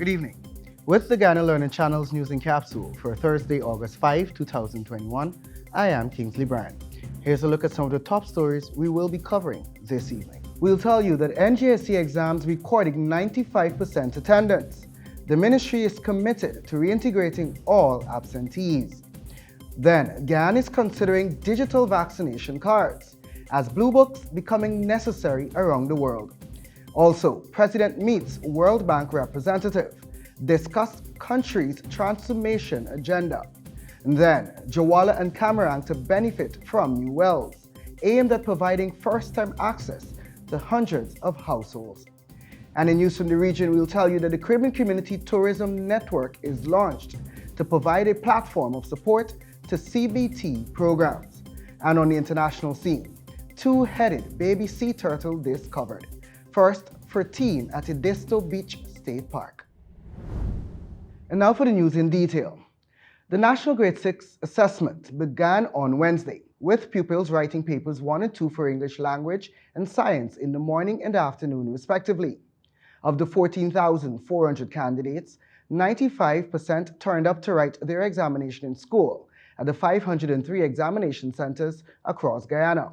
Good evening. With the Ghana Learning Channel's News in Capsule for Thursday, August 5, 2021, I am Kingsley Bryan. Here's a look at some of the top stories we will be covering this evening. We'll tell you that NGSE exams recording 95% attendance. The ministry is committed to reintegrating all absentees. Then, Ghana is considering digital vaccination cards as Blue Books becoming necessary around the world. Also, President meets World Bank representative, discuss country's transformation agenda. And then, Jawala and Camarang to benefit from new wells, aimed at providing first-time access to hundreds of households. And in news from the region, we'll tell you that the Caribbean Community Tourism Network is launched to provide a platform of support to CBT programs. And on the international scene, two-headed baby sea turtle discovered. First for teen at Edisto Beach State Park. And now for the news in detail. The National Grade 6 assessment began on Wednesday, with pupils writing papers 1 and 2 for English language and science in the morning and afternoon, respectively. Of the 14,400 candidates, 95% turned up to write their examination in school at the 503 examination centers across Guyana,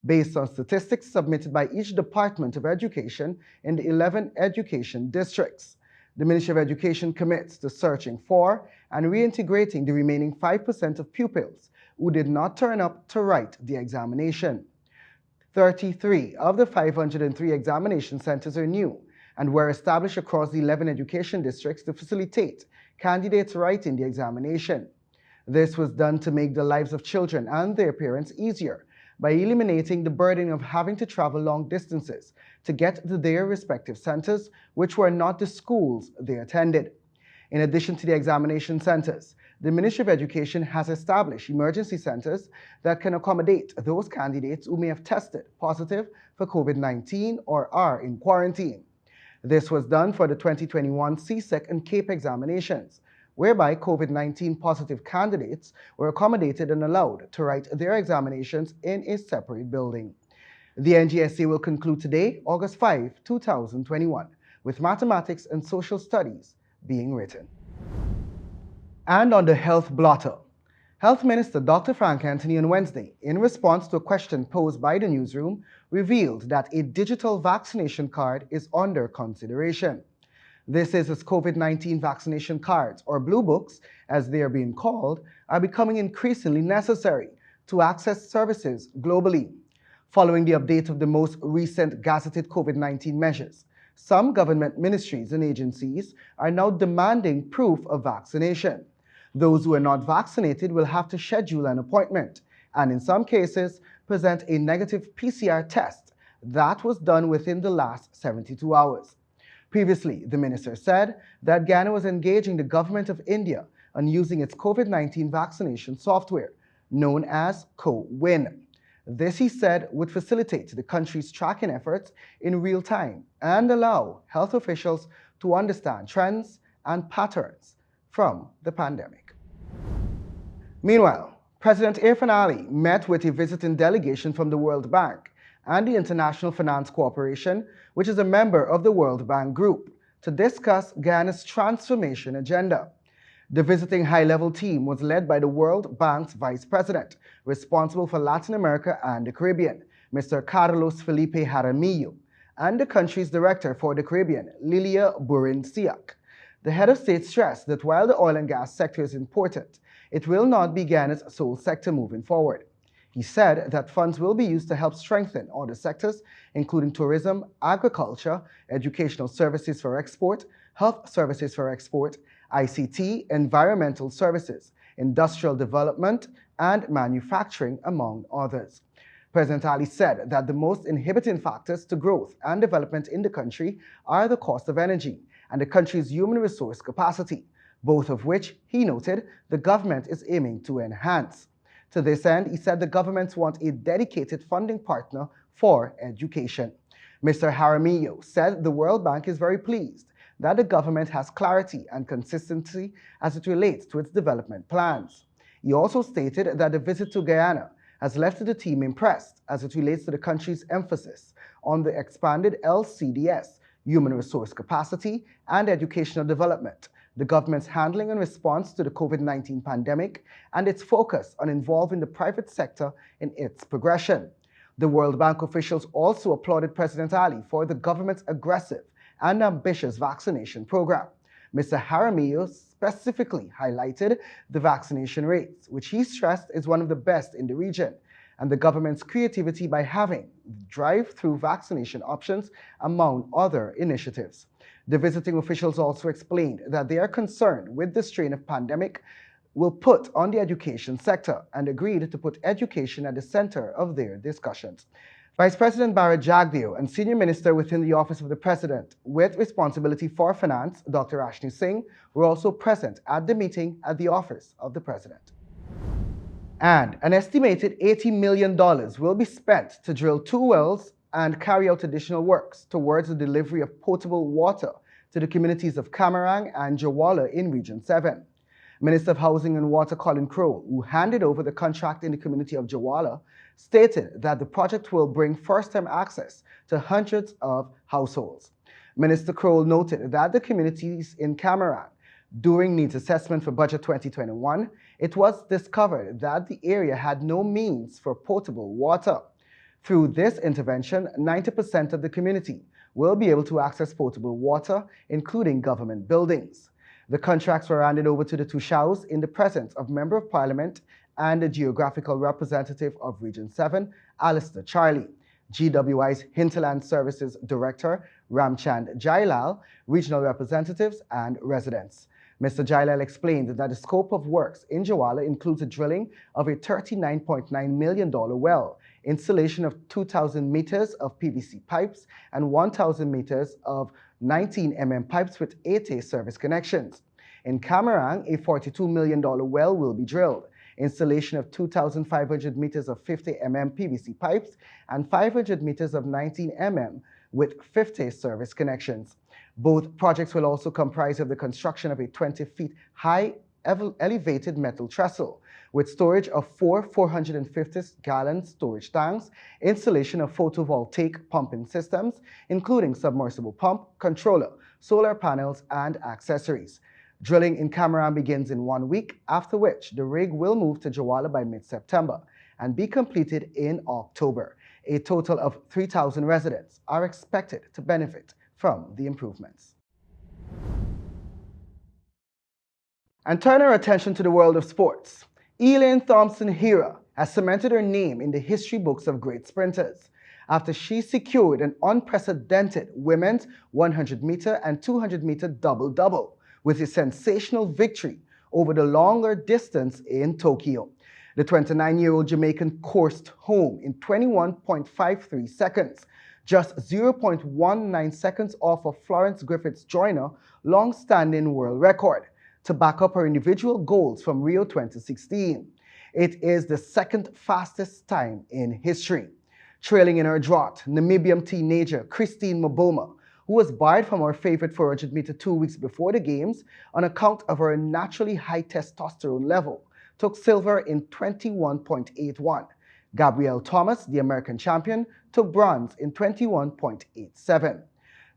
based on statistics submitted by each Department of Education in the 11 education districts. The Ministry of Education commits to searching for and reintegrating the remaining 5% of pupils who did not turn up to write the examination. 33 of the 503 examination centers are new and were established across the 11 education districts to facilitate candidates writing the examination. This was done to make the lives of children and their parents easier by eliminating the burden of having to travel long distances to get to their respective centers, which were not the schools they attended. In addition to the examination centers, the Ministry of Education has established emergency centers that can accommodate those candidates who may have tested positive for COVID-19 or are in quarantine. This was done for the 2021 CSEC and CAPE examinations, whereby COVID-19 positive candidates were accommodated and allowed to write their examinations in a separate building. The NGSE will conclude today, August 5, 2021, with mathematics and social studies being written. And on the health blotter, Health Minister Dr. Frank Anthony on Wednesday, in response to a question posed by the newsroom, revealed that a digital vaccination card is under consideration. This is as COVID-19 vaccination cards, or Blue Books, as they are being called, are becoming increasingly necessary to access services globally. Following the update of the most recent gazetted COVID-19 measures, some government ministries and agencies are now demanding proof of vaccination. Those who are not vaccinated will have to schedule an appointment and in some cases present a negative PCR test that was done within the last 72 hours. Previously, the minister said that Ghana was engaging the government of India on using its COVID-19 vaccination software, known as CoWIN. This, he said, would facilitate the country's tracking efforts in real time and allow health officials to understand trends and patterns from the pandemic. Meanwhile, President Irfaan Ali met with a visiting delegation from the World Bank and the International Finance Corporation, which is a member of the World Bank Group, to discuss Ghana's transformation agenda. The visiting high-level team was led by the World Bank's Vice President, responsible for Latin America and the Caribbean, Mr. Carlos Felipe Jaramillo, and the country's Director for the Caribbean, Lilia Burin-Siak. The head of state stressed that while the oil and gas sector is important, it will not be Ghana's sole sector moving forward. He said that funds will be used to help strengthen other sectors, including tourism, agriculture, educational services for export, health services for export, ICT, environmental services, industrial development, and manufacturing, among others. President Ali said that the most inhibiting factors to growth and development in the country are the cost of energy and the country's human resource capacity, both of which, he noted, the government is aiming to enhance. To this end, he said the government wants a dedicated funding partner for education. Mr. Jaramillo said the World Bank is very pleased that the government has clarity and consistency as it relates to its development plans. He also stated that the visit to Guyana has left the team impressed as it relates to the country's emphasis on the expanded LCDS, human resource capacity, and educational development, the government's handling and response to the COVID-19 pandemic, and its focus on involving the private sector in its progression. The World Bank officials also applauded President Ali for the government's aggressive and ambitious vaccination program. Mr. Jaramillo specifically highlighted the vaccination rates, which he stressed is one of the best in the region, and the government's creativity by having drive-through vaccination options, among other initiatives. The visiting officials also explained that they are concerned with the strain of pandemic will put on the education sector and agreed to put education at the center of their discussions. Vice President Bharat Jagdeo and Senior Minister within the Office of the President with responsibility for finance, Dr. Ashni Singh, were also present at the meeting at the Office of the President. And an estimated $80 million will be spent to drill 2 wells and carry out additional works towards the delivery of potable water to the communities of Camarang and Jawala in Region 7. Minister of Housing and Water Colin Crowe, who handed over the contract in the community of Jawala, stated that the project will bring first-time access to hundreds of households. Minister Crowe noted that the communities in Camarang, during needs assessment for Budget 2021, it was discovered that the area had no means for potable water. Through this intervention, 90% of the community will be able to access potable water, including government buildings. The contracts were handed over to the Tushaus in the presence of Member of Parliament and the Geographical Representative of Region 7, Alistair Charlie, GWI's Hinterland Services Director, Ramchand Jailal, regional representatives, and residents. Mr. Jailal explained that the scope of works in Jawala includes the drilling of a $39.9 million well, installation of 2,000 meters of PVC pipes and 1,000 meters of 19 mm pipes with 8A service connections. In Camarang, a $42 million well will be drilled, installation of 2,500 meters of 50 mm PVC pipes and 500 meters of 19 mm with 50 service connections. Both projects will also comprise of the construction of a 20 feet high elevated metal trestle with storage of 4 450-gallon storage tanks, installation of photovoltaic pumping systems, including submersible pump, controller, solar panels, and accessories. Drilling in Camarang begins in 1 week, after which the rig will move to Jawala by mid-September and be completed in October. A total of 3,000 residents are expected to benefit from the improvements. And turn our attention to the world of sports. Elaine Thompson-Herah has cemented her name in the history books of great sprinters after she secured an unprecedented women's 100-meter and 200-meter double-double with a sensational victory over the longer distance in Tokyo. The 29-year-old Jamaican coursed home in 21.53 seconds, just 0.19 seconds off of Florence Griffiths Joyner long-standing world record, to back up her individual goals from Rio 2016. It is the second fastest time in history. Trailing in her draught, Namibian teenager Christine Maboma, who was barred from her favorite 400-meter 2 weeks before the Games on account of her naturally high testosterone level, took silver in 21.81. Gabrielle Thomas, the American champion, took bronze in 21.87.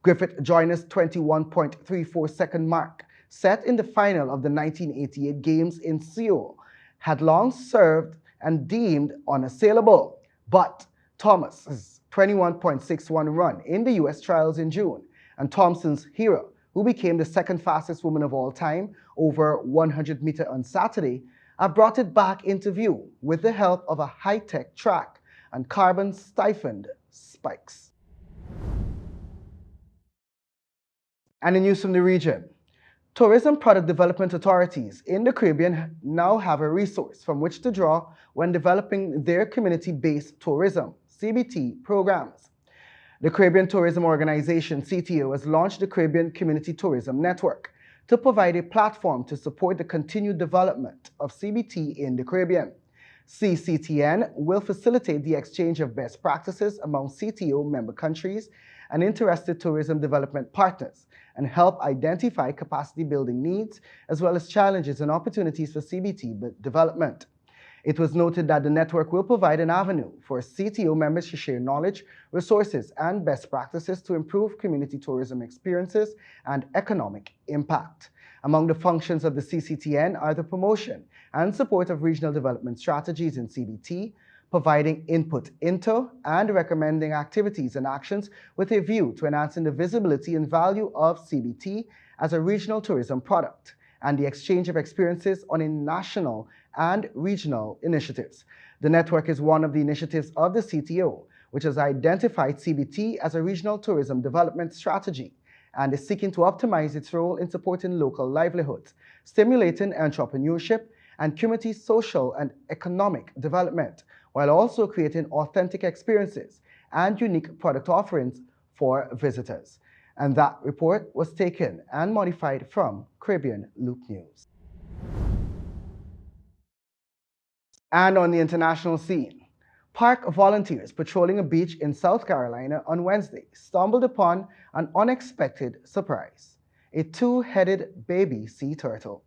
Griffith Joyner's 21.34 second mark, set in the final of the 1988 Games in Seoul, had long served and deemed unassailable, but Thomas's 21.61 run in the US trials in June, and Thompson's Herah, who became the second fastest woman of all time over 100 meter on Saturday, have brought it back into view with the help of a high-tech track and carbon-stiffened spikes. And in news from the region, tourism product development authorities in the Caribbean now have a resource from which to draw when developing their community-based tourism, CBT, programs. The Caribbean Tourism Organization, CTO, has launched the Caribbean Community Tourism Network to provide a platform to support the continued development of CBT in the Caribbean. CCTN will facilitate the exchange of best practices among CTO member countries and interested tourism development partners and help identify capacity building needs as well as challenges and opportunities for CBT development. It was noted that the network will provide an avenue for CTO members to share knowledge, resources, and best practices to improve community tourism experiences and economic impact. Among the functions of the CCTN are the promotion and support of regional development strategies in CBT, providing input into and recommending activities and actions with a view to enhancing the visibility and value of CBT as a regional tourism product, and the exchange of experiences on a national and regional initiatives. The network is one of the initiatives of the CTO, which has identified CBT as a regional tourism development strategy and is seeking to optimize its role in supporting local livelihoods, stimulating entrepreneurship and community social and economic development, while also creating authentic experiences and unique product offerings for visitors. And that report was taken and modified from Caribbean Loop News. And on the international scene, park volunteers patrolling a beach in South Carolina on Wednesday stumbled upon an unexpected surprise: a two-headed baby sea turtle.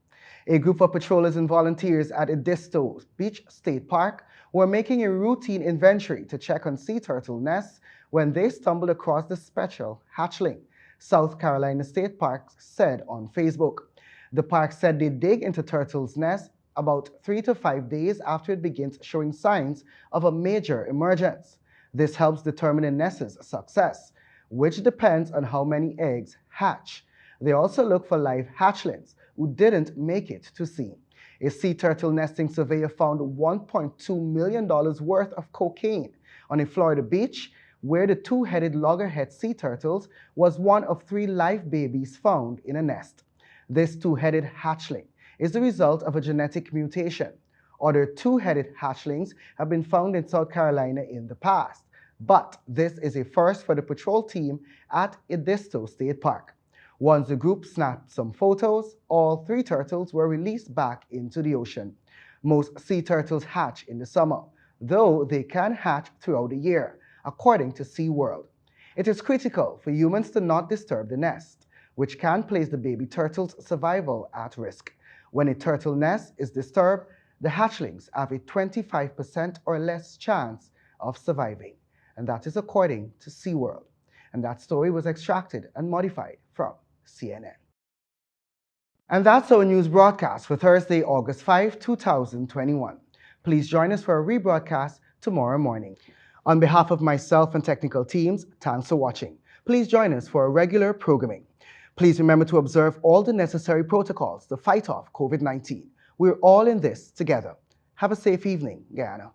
A group of patrollers and volunteers at Edisto Beach State Park were making a routine inventory to check on sea turtle nests when they stumbled across the spectral hatchling, South Carolina State Park said on Facebook. The park said they dig into turtles' nests about 3 to 5 days after it begins showing signs of a major emergence. This helps determine a nest's success, which depends on how many eggs hatch. They also look for live hatchlings who didn't make it to sea. A sea turtle nesting surveyor found $1.2 million worth of cocaine on a Florida beach where the two-headed loggerhead sea turtles was one of 3 live babies found in a nest. This two-headed hatchling is the result of a genetic mutation. Other two-headed hatchlings have been found in South Carolina in the past, but this is a first for the patrol team at Edisto State Park. Once the group snapped some photos, all 3 turtles were released back into the ocean. Most sea turtles hatch in the summer, though they can hatch throughout the year, according to SeaWorld. It is critical for humans to not disturb the nest, which can place the baby turtle's survival at risk. When a turtle nest is disturbed, the hatchlings have a 25% or less chance of surviving, and that is according to SeaWorld. And that story was extracted and modified from CNN. And that's our news broadcast for Thursday, August 5, 2021. Please join us for a rebroadcast tomorrow morning. On behalf of myself and technical teams, thanks for watching. Please join us for a regular programming. Please remember to observe all the necessary protocols to fight off COVID-19. We're all in this together. Have a safe evening, Guyana.